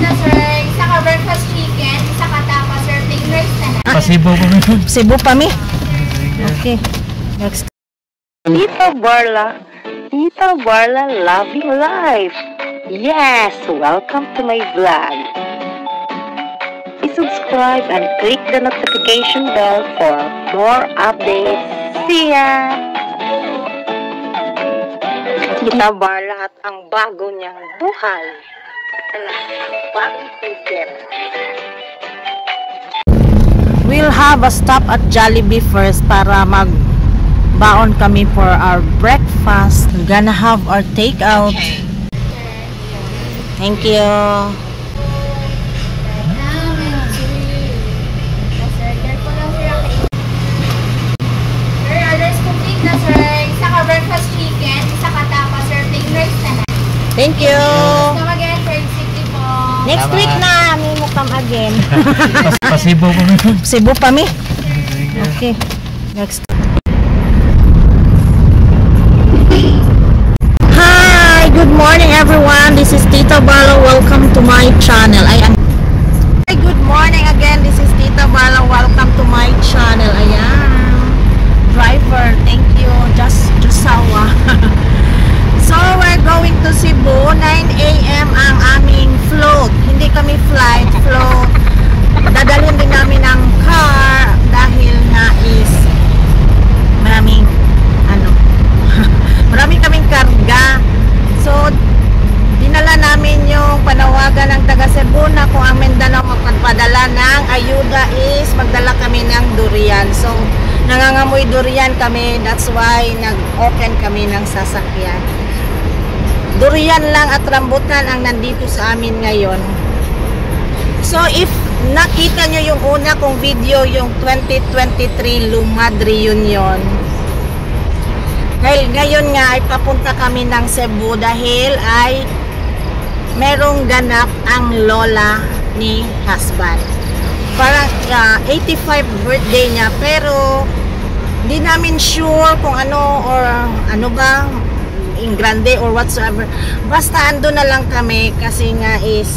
na sir, isa ka breakfast chicken, isa ka tapa serving rice na na. Pasibo pa mi. Cebu pa mi? Okay. Next. Tita Barla loving life. Yes, welcome to my vlog. Please subscribe and click the notification bell for more updates. See ya! Tita Barla at ang bago niyang buhay. Bagong ticket. We'll have a stop at Jollibee first para magbaon kami for our breakfast. We're gonna have our takeout. Thank you. Sir, orders complete na sir, isa ka breakfast chicken, isa ka tapa serving rice na na. Thank you. Come again, sir, city po. Next week na, may mo come again. Pasibo pa mi. Cebu pa mi? Okay. Next. Hi! Good morning everyone. This is Tita Barla. Welcome to my channel. Hi, good morning again. This is Tita Barla. Welcome to my channel. Ayan. Driver, thank you. Just sawa. So, we're going to Cebu. 9 AM ang aming float. Hindi kami flight, float. Dadalhin din namin ang car dahil nga is maraming maraming kaming karga. So, dinala namin yung panawagan ng taga Cebu na kung ang Mindanao magpadala ng ayuda is magdala kami ng durian. So, nangangamoy durian kami. That's why nag-open kami ng sasakyan. Durian lang at rambutan ang nandito sa amin ngayon. So, if nakita nyo yung una kong video, yung 2023 Lumad Reunion, dahil ngayon nga ay papunta kami ng Cebu dahil ay merong ganap ang lola ni husband. Parang 85th birthday niya, pero hindi namin sure kung ano or ano ba, in grande or whatsoever. Basta andun na lang kami kasi nga is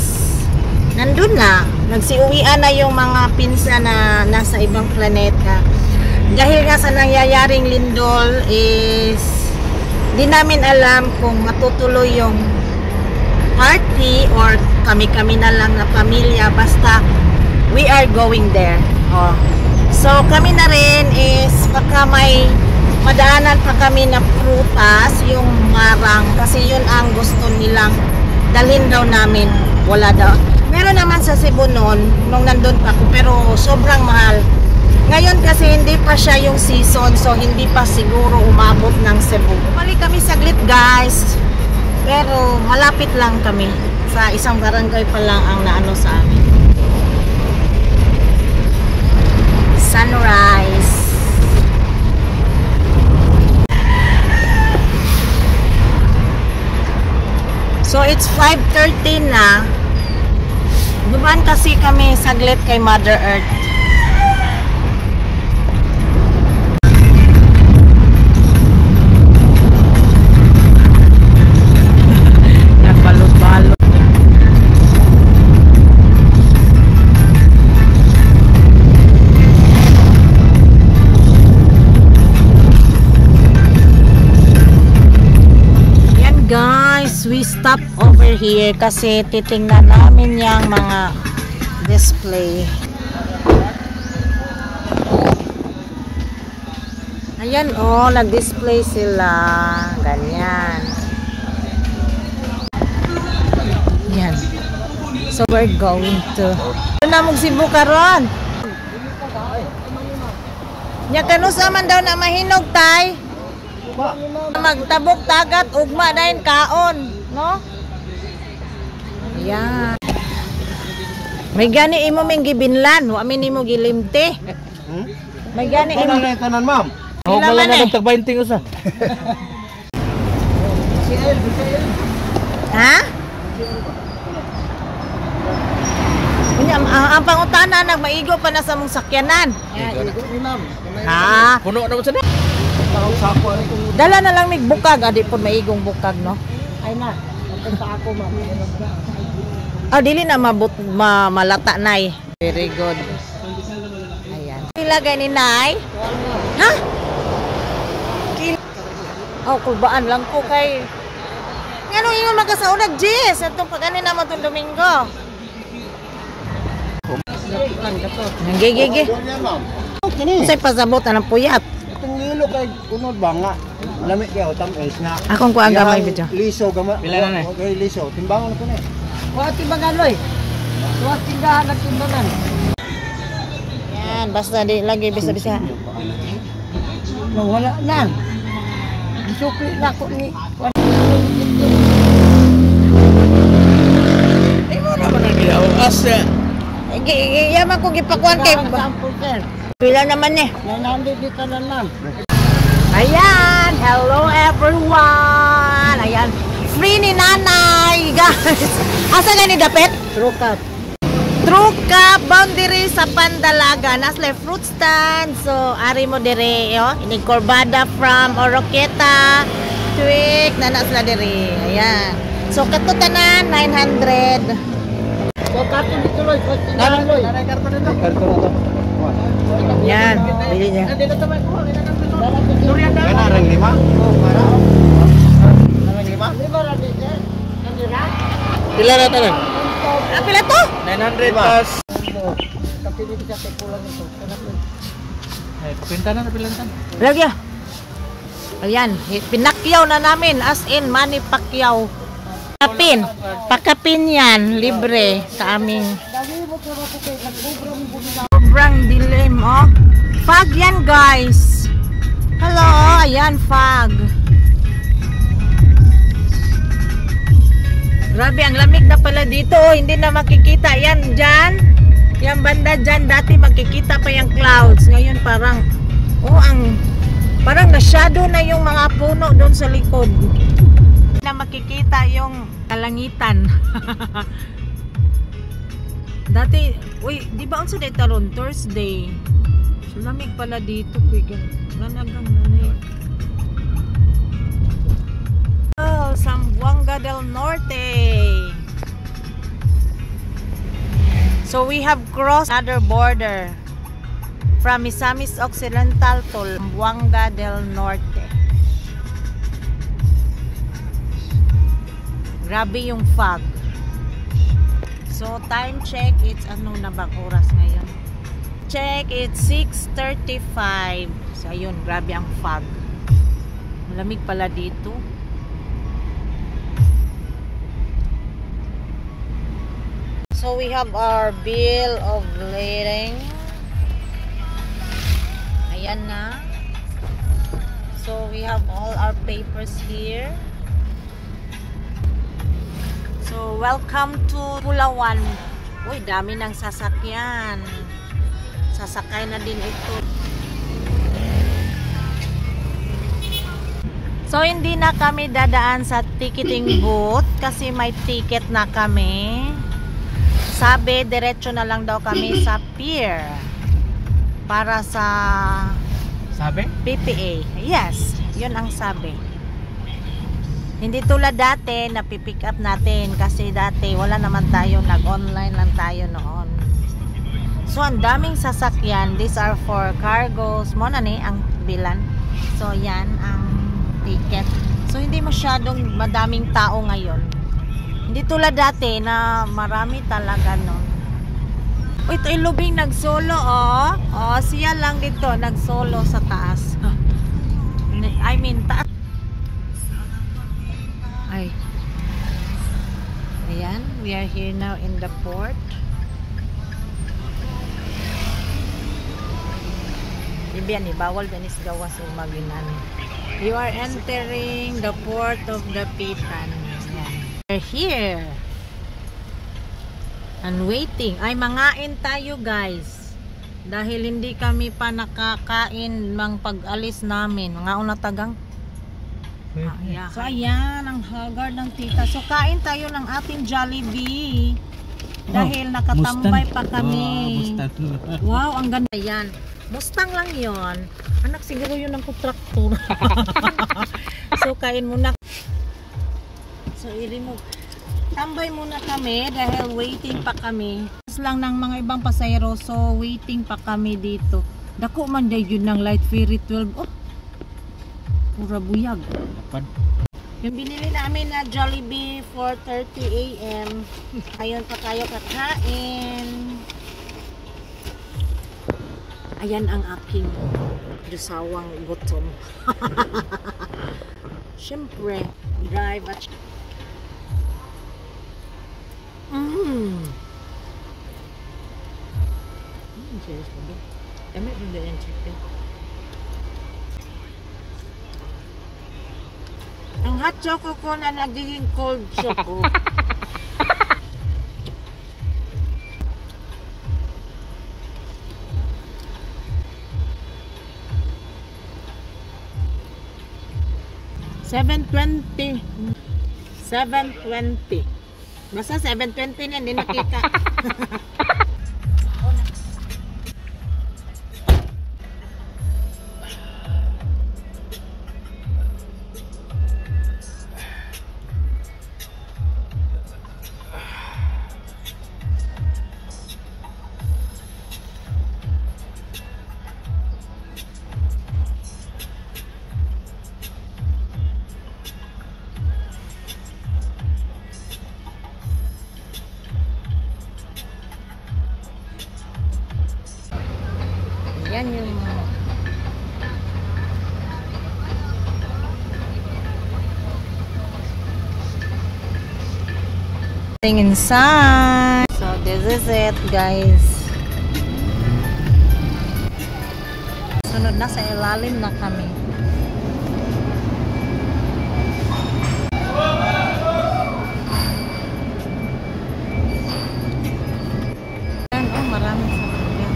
nandun na. Nagsiuwian na yung mga pinsa na nasa ibang planeta. Dahil nga sa nangyayaring lindol is di namin alam kung matutuloy yung party or kami-kami na lang na pamilya. Basta we are going there. Oh. So kami na rin is baka may madaanan pa kami na prutas, yung marang, kasi yun ang gusto nilang dalhin daw namin. Wala daw. Meron naman sa Cebu noon, nung nandun pa ako, pero sobrang mahal. Ngayon kasi hindi pa siya yung season, so hindi pa siguro umabot ng Cebu. Balik kami saglit guys, pero malapit lang kami. Sa isang barangay pa lang ang naano sa amin. Sunrise. So it's 5:30 na. Dumaan kasi kami saglit kay Mother Earth. Nagbalot-balot. Yan guys, we stop over here kasi titingnan namin yung mga display. Ayan oh, nag-display sila. Ganyan. Yan. So we're going to na mong Cebu karon. Nya kanusa man daw na mahinog tay. Magtabok tagat ugma dayon kaon, no? Ayan. May gani imo ming gibinlan, wa mi nimo gilimte. May gani imo tanan ma'am. Oh, wala na tag-20 usa. Ha? Ang pangutana nagmaigo pa na sa mong sakyanan. Ha? Puno na mo sa Dala na lang mig bukag, adi po maigong bukag, no? Ay na. Oh, dili na malata, Nay. Very good. Ayan. Ilagay ni Nay. Ha? Oh, kulbaan lang ko kay... Ano yung magkasaunag, Jess? Itong pag-anin naman itong Domingo. Gigi. Sa'y pasabot na ng puyat. Itong lilo kay unod ba nga? Lamig kayo, tamis na. Akong kuha ang gamay video. Liso, gamay. Pila na eh? Okay, liso. Timbangon na ko na eh. Kuha timbangan, Loy. Kuha tindahan ng timbangan. Yan, basta di lagi bisa-bisa. Wala na. Isukli na ako ni... Ay mo naman ang gilawas eh. Yaman ko gipakuan kay... Pila naman eh. Nandito na lang. Ayan! Hello everyone! Ayan! Free ni Nanay! Guys! Asa nga ni Dapet? True cut. True Cup boundary sa Pandalaga. Nasle fruit stand. So, ari mo dire. Ini Corbada from Oroqueta. Twig. Nanas na dire. Ayan. So, katutanan 900. So, karton dito Loy. Nanay karton dito. Karton na to. Yan. Bili niya. Kanarang lima? Oo, para. Kanarang lima? Pila na tanan? Pila to? 900 plus. Pinta na pinta. Lagya. Ayan. Pinakyaw na namin. As in, Manny Pacquiao. Pakapin. Pakapin yan. Libre sa aming. Sobrang dilim, oh. Fog yan, guys. Hello. Ayan, fog. Grabe, ang lamig na pala dito. Oh, hindi na makikita. Yan, dyan. Yan banda dyan. Dati makikita pa yung clouds. Ngayon parang, oh, parang na-shadow na yung mga puno doon sa likod. Na makikita yung kalangitan. Dati, uy, di ba unsa day taron? Thursday. So, lamig pala dito. Lanagang nanay. Oh, Zamboanga del Norte. So we have crossed another border from Misamis Occidental to Zamboanga del Norte. Grabe yung fog. So time check, it's ano na bang oras ngayon? Check, it's 6:35. So ayun, grabe ang fog. Malamig pala dito. So we have our bill of lading. Ayan na. So we have all our papers here. So welcome to Pulawan. Uy, dami ng sasakyan. Sasakay na din ito. So hindi na kami dadaan sa ticketing booth kasi may ticket na kami. Sabi, diretso na lang daw kami sa pier para sa Sabi? PPA. Yes, yun ang sabi. Hindi tulad dati na pipick up natin kasi dati wala naman tayo, nag-online lang tayo noon. So ang daming sasakyan. These are for cargos. Mo na ni ang bilan. So yan ang ticket. So hindi masyadong madaming tao ngayon. Hindi tulad dati na marami talaga no. Uy, ito ilubing nagsolo oh. Oh, siya lang dito nagsolo sa taas. I mean taas. Ay. Ayan, we are here now in the port. Ibiyan, bawal ganis gawas o maginan. You are entering the port of Dapitan. We're here and waiting. Ay, mangain tayo guys dahil hindi kami pa nakakain mang pag-alis namin. Mga unatagang yeah. So ayan ang haggard ng tita. So kain tayo ng ating Jollibee dahil nakatambay pa kami. Wow, ang ganda yan. Mustang lang yon. Anak, siguro yun ang kontraktor. So kain muna. So, i-remove. Tambay muna kami dahil waiting pa kami. Lang ng mga ibang pasayro, so waiting pa kami dito. Dako man day yun ng Light Ferry 12. Oh, pura buyag. Yung binili namin na Jollibee 4:30 AM. Ayun pa tayo kakain. Ayan ang aking dusawang gutom. Siyempre, drive at serious ba? Dami rin ba yung chicken? Ang hot choco ko na nagiging cold choco. $7.20. Basta 7.20 na, hindi nakita. Yan yung thing inside. So this is it, guys. Sunod na, sa ilalim na kami. Yan, oh, maraming sasakyan.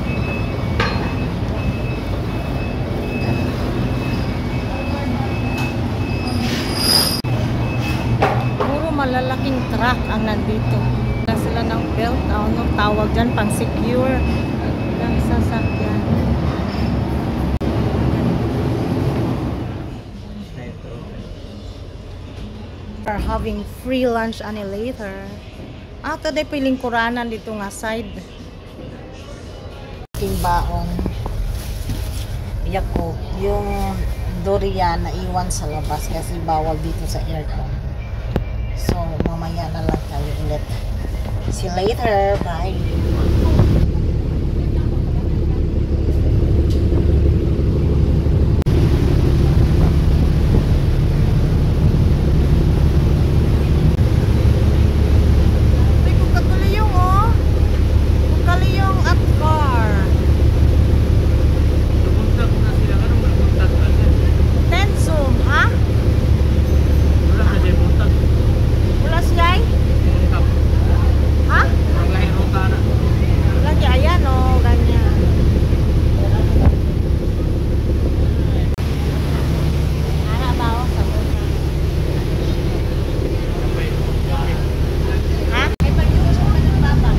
Malalaking truck ang nandito. Na sila ng belt, ano tawag dyan, pang secure ng sasakyan. Are having free lunch ani later. Today piling kuranan dito nga side. King baon. Iyak ko yung durian na iwan sa labas kasi bawal dito sa aircon. So, mamaya na lang tayo ulit. See you later. Bye. Ay, kung kakaliyong, oh. Kung kaliyong at car. Nabuntag na sila. Anong nabuntag na sila? Tensum, ha? Wala na siya buntag. Wala siya? Buntag. Ha? Ang lahir ng kana. Lagi, ayan, oh. Ganyan. Ara ba, oh, sa buka. Ha? Ay, pag-iwas mo ka ng baba.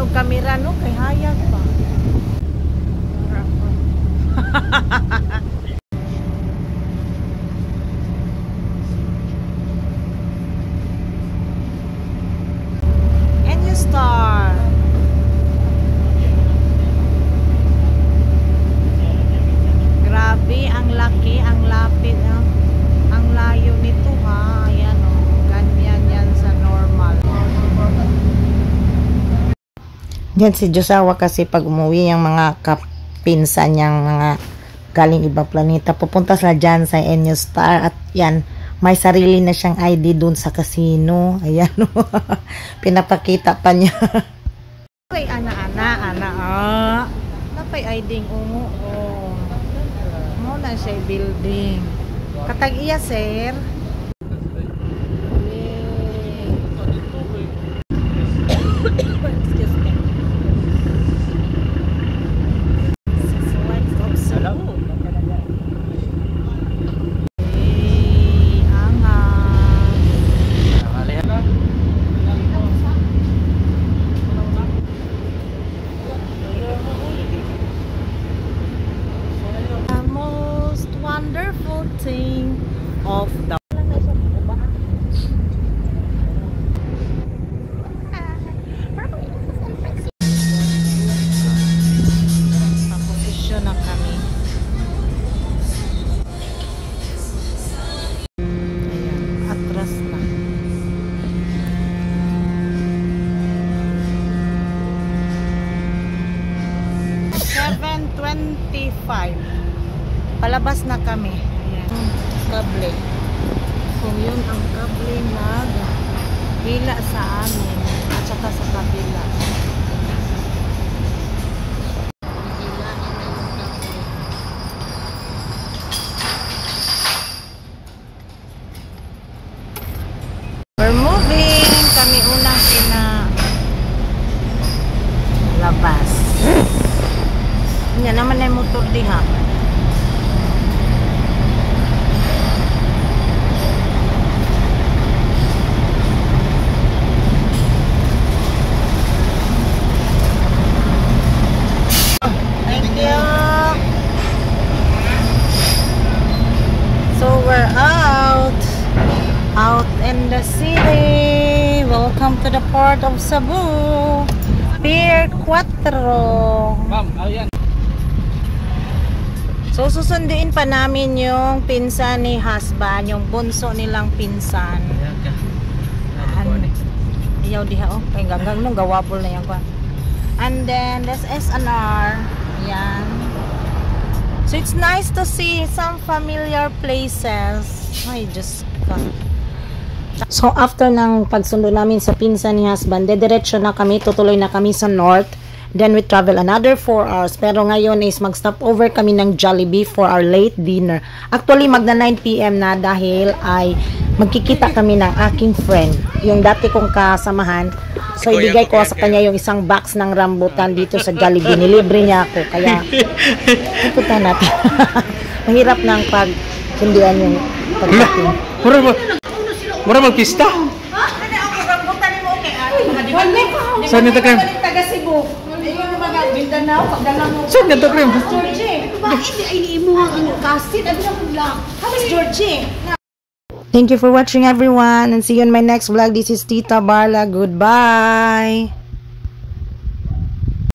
Kamera no kay hayag pa. And you star. Grabe, ang laki, ang lapit, ang layo nito ha. Ayan oh, ganyan yan sa normal. Yan si Josawa kasi pag umuwi yung mga kapinsan niyang mga galing ibang planeta, pupunta sila dyan sa NU Star at yan, may sarili na siyang ID dun sa casino. Ayan, pinapakita pa niya. Ay, ana, napay ID ng ungo. Oh. Mo na na siya building. Katag iya, sir. Excuse me. The most wonderful thing of the Paposisyon na kami. Ayan, atras na. Palabas na kami. Ayan. Kable. Kung yun ang kable hila sa amin at saka sa kabila. We're moving. Kami unang labas. Yan naman ay motor diha. Thank you. So we're out in the city. Welcome to the port of Cebu. Pier 4. Ma'am, ayan. So susunduin pa namin yung pinsan ni husband, yung bunso nilang pinsan. Ayan ka. Iyaw diha oh, kay ganggang nung gawapol na yan ko. And then this SNR. Yan. So it's nice to see some familiar places. Ay, just so after ng pagsundo namin sa pinsan ni husband, dediretso na kami, tutuloy na kami sa north. Then we travel another 4 hours. Pero ngayon is mag-stop over kami ng Jollibee for our late dinner. Actually, magna 9 PM na dahil ay magkikita kami ng aking friend. Yung dati kong kasamahan. So, ibigay ko sa kanya yung isang box ng rambutan dito sa Jollibee. Nilibre niya ako. Kaya, pupunta natin. Mahirap ng pagsunduan yung pagdating. Mura magpista? Saan nito kayo? Taga Cebu. Ayun yung mga Mindanao. Pagdala mo. Saan nito kayo? Georgie. Hindi ay iimuha ang kasit. Abi na kong lang. Hamas Georgie. Thank you for watching everyone and see you in my next vlog. This is Tita Barla. Goodbye.